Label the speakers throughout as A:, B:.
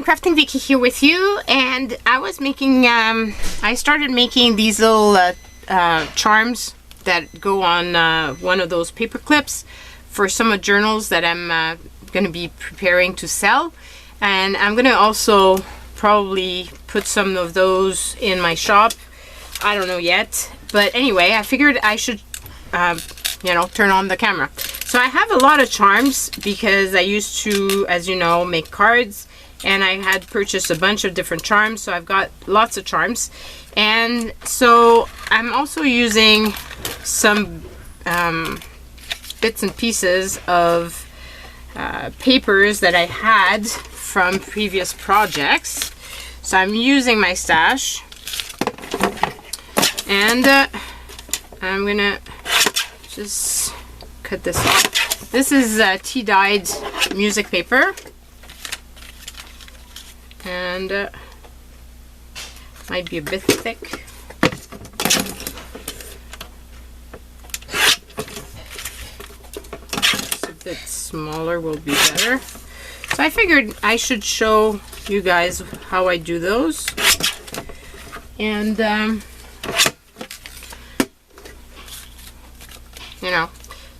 A: everyone, Crafting Vicky here with you, and I was making, I started making these little charms that go on one of those paper clips for some of journals that I'm going to be preparing to sell, and I'm going to also probably put some of those in my shop. I don't know yet, but anyway, I figured I should, you know, turn on the camera. So I have a lot of charms because I used to, as you know, make cards, and I had purchased a bunch of different charms, so I've got lots of charms. And so I'm also using some bits and pieces of papers that I had from previous projects. So I'm using my stash, and I'm gonna just cut this off. This is tea-dyed music paper, and might be a bit thick. Just a bit smaller will be better. So I figured I should show you guys how I do those, and you know,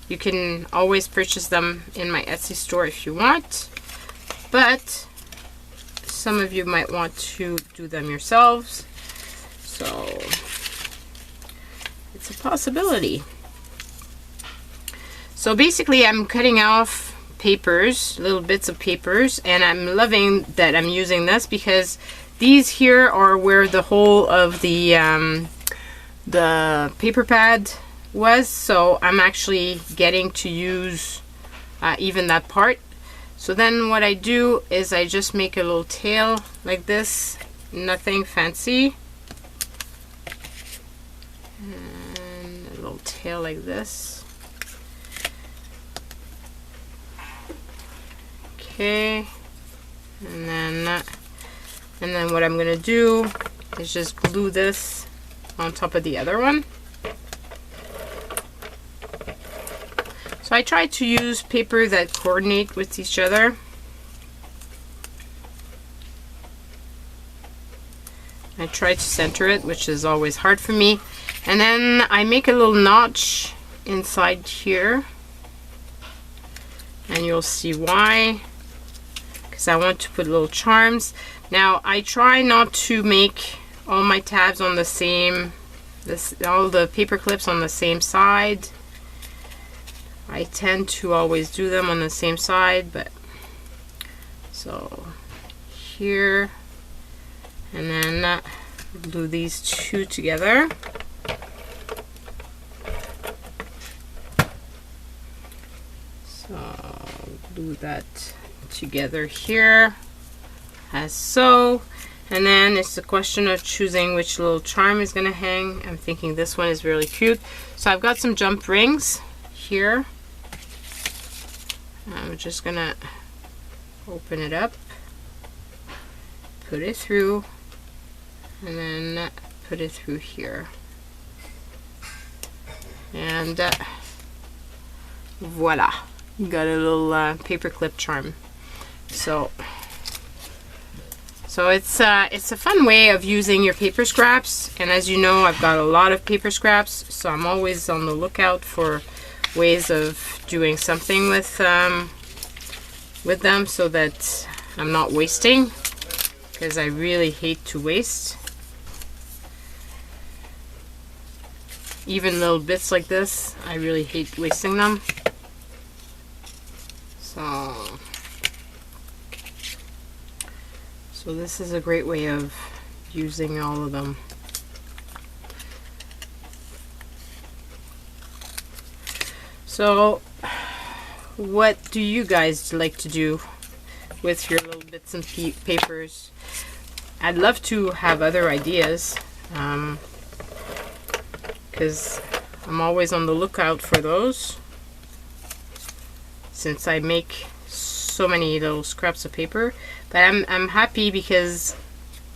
A: you can always purchase them in my Etsy store if you want, but some of you might want to do them yourselves, so it's a possibility. So basically I'm cutting off papers, little bits of papers, and I'm loving that I'm using this because these here are where the whole of the paper pad was, so I'm actually getting to use even that part. So then what I do is I just make a little tail like this, nothing fancy, and a little tail like this. Okay, and then what I'm gonna do is just glue this on top of the other one. So I try to use paper that coordinate with each other. I try to center it, which is always hard for me. And then I make a little notch inside here, and you'll see why, because I want to put little charms. Now I try not to make all my tabs on the same, all the paper clips on the same side. I tend to always do them on the same side, but so here, and then glue these two together. So glue that together here as so, and then it's a question of choosing which little charm is gonna hang. I'm thinking this one is really cute, so I've got some jump rings here. I'm just gonna open it up, put it through, and then put it through here, and voila, you got a little paper clip charm. So it's a fun way of using your paper scraps, and as you know, I've got a lot of paper scraps, so I'm always on the lookout for ways of doing something with them so that I'm not wasting, because I really hate to waste. Even little bits like this, I really hate wasting them. So this is a great way of using all of them. So what do you guys like to do with your little bits and papers? I'd love to have other ideas, because I'm always on the lookout for those, since I make so many little scraps of paper. But I'm happy because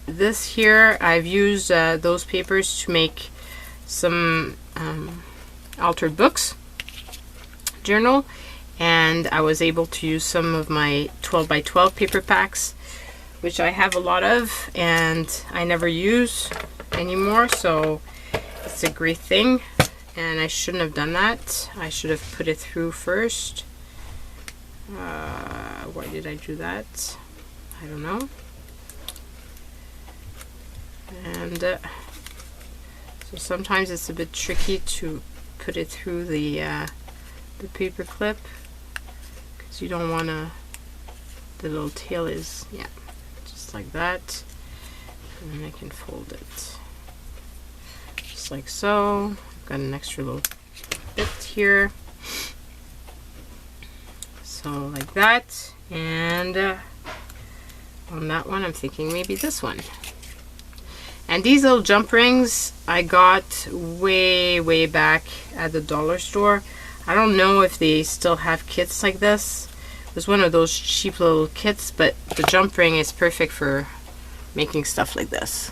A: this here, I've used those papers to make some altered books journal, and I was able to use some of my 12 by 12 paper packs which I have a lot of and I never use anymore, so it's a great thing. And I shouldn't have done that. I should have put it through first. Why did I do that? I don't know. And so sometimes it's a bit tricky to put it through the paper clip, because you don't want to, the little tail is, yeah, just like that. And then I can fold it just like so. I've got an extra little bit here, so like that. And on that one I'm thinking maybe this one. And these little jump rings I got way back at the dollar store. I don't know if they still have kits like this. It was one of those cheap little kits, but the jump ring is perfect for making stuff like this.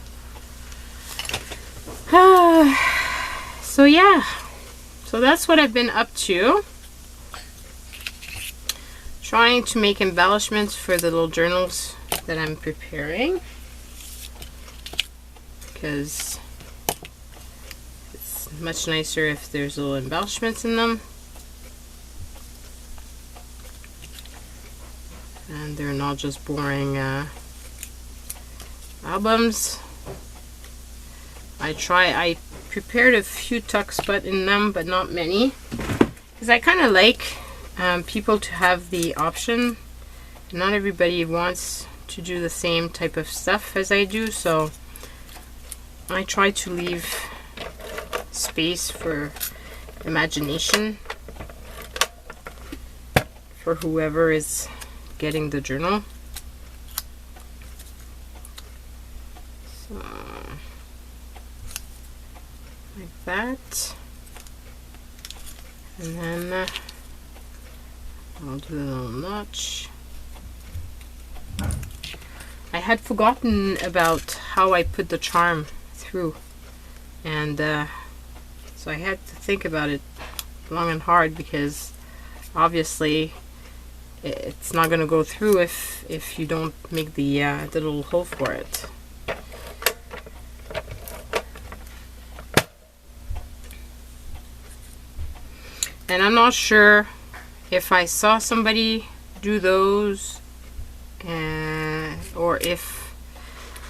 A: So yeah, so that's what I've been up to. Trying to make embellishments for the little journals that I'm preparing, because it's much nicer if there's little embellishments in them. And they're not just boring albums. I prepared a few tucks but in them, but not many, because I kind of like people to have the option. Not everybody wants to do the same type of stuff as I do, so I try to leave space for imagination for whoever is getting the journal. So like that, and then I'll do the little notch. I had forgotten about how I put the charm through, and so I had to think about it long and hard, because obviously it's not going to go through if you don't make the little hole for it. And I'm not sure if I saw somebody do those, or if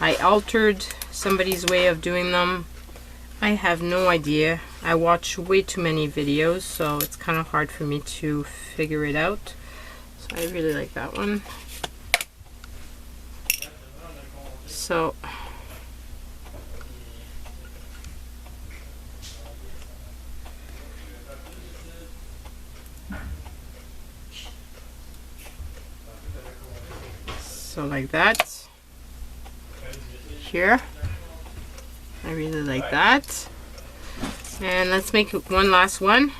A: I altered somebody's way of doing them. I have no idea. I watch way too many videos, so it's kind of hard for me to figure it out. So I really like that one. So like that. Here, I really like that. And let's make one last one,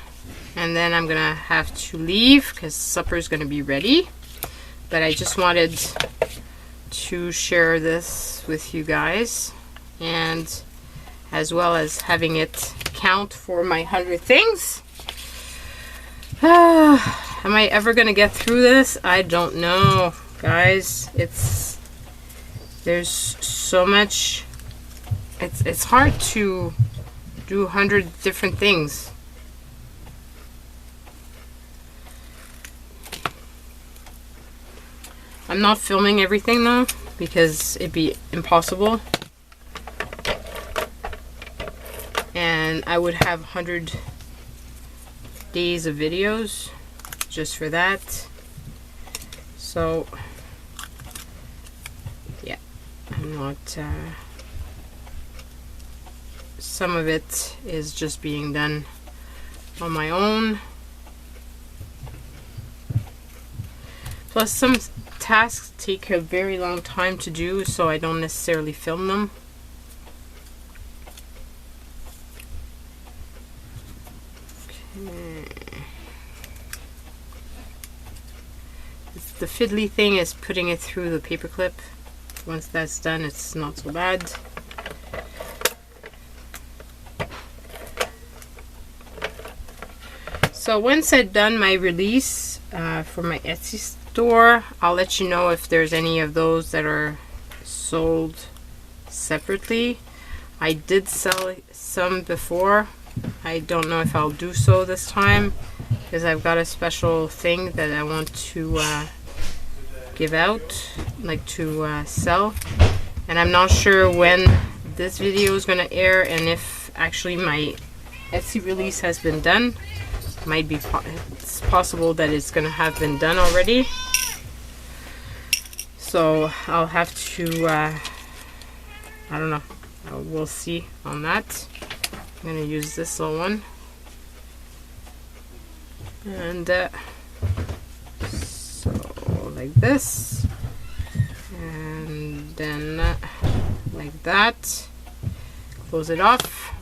A: and then I'm gonna have to leave because supper is gonna be ready. But I just wanted to share this with you guys, and as well as having it count for my 100 things. Am I ever gonna get through this? I don't know, guys. There's so much. It's hard to do 100 different things. I'm not filming everything though, because it'd be impossible, and I would have 100 days of videos just for that. So yeah, I'm not some of it is just being done on my own, plus some tasks take a very long time to do, so I don't necessarily film them. Okay. The fiddly thing is putting it through the paper clip. Once that's done, it's not so bad. So once I've done my release for my Etsy store, I'll let you know if there's any of those that are sold separately. I did sell some before. I don't know if I'll do so this time because I've got a special thing that I want to give out, like to sell, and I'm not sure when this video is going to air and if actually my Etsy release has been done. Might be it's possible that it's going to have been done already, so I'll have to I don't know, we'll see on that. I'm going to use this little one, and so like this, and then like that, close it off,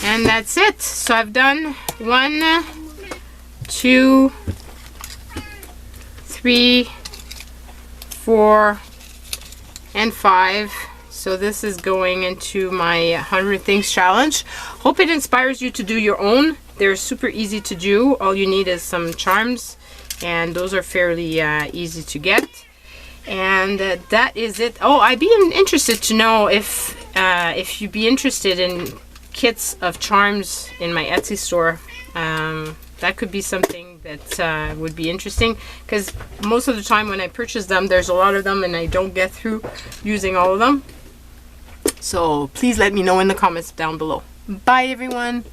A: and that's it. So I've done 1, 2, 3, 4, and 5. So this is going into my 100 things challenge. Hope it inspires you to do your own. They're super easy to do. All you need is some charms, and those are fairly easy to get. And that is it. Oh, I'd be interested to know if you'd be interested in kits of charms in my Etsy store. That could be something that would be interesting, because most of the time when I purchase them, there's a lot of them and I don't get through using all of them. So please let me know in the comments down below. Bye everyone.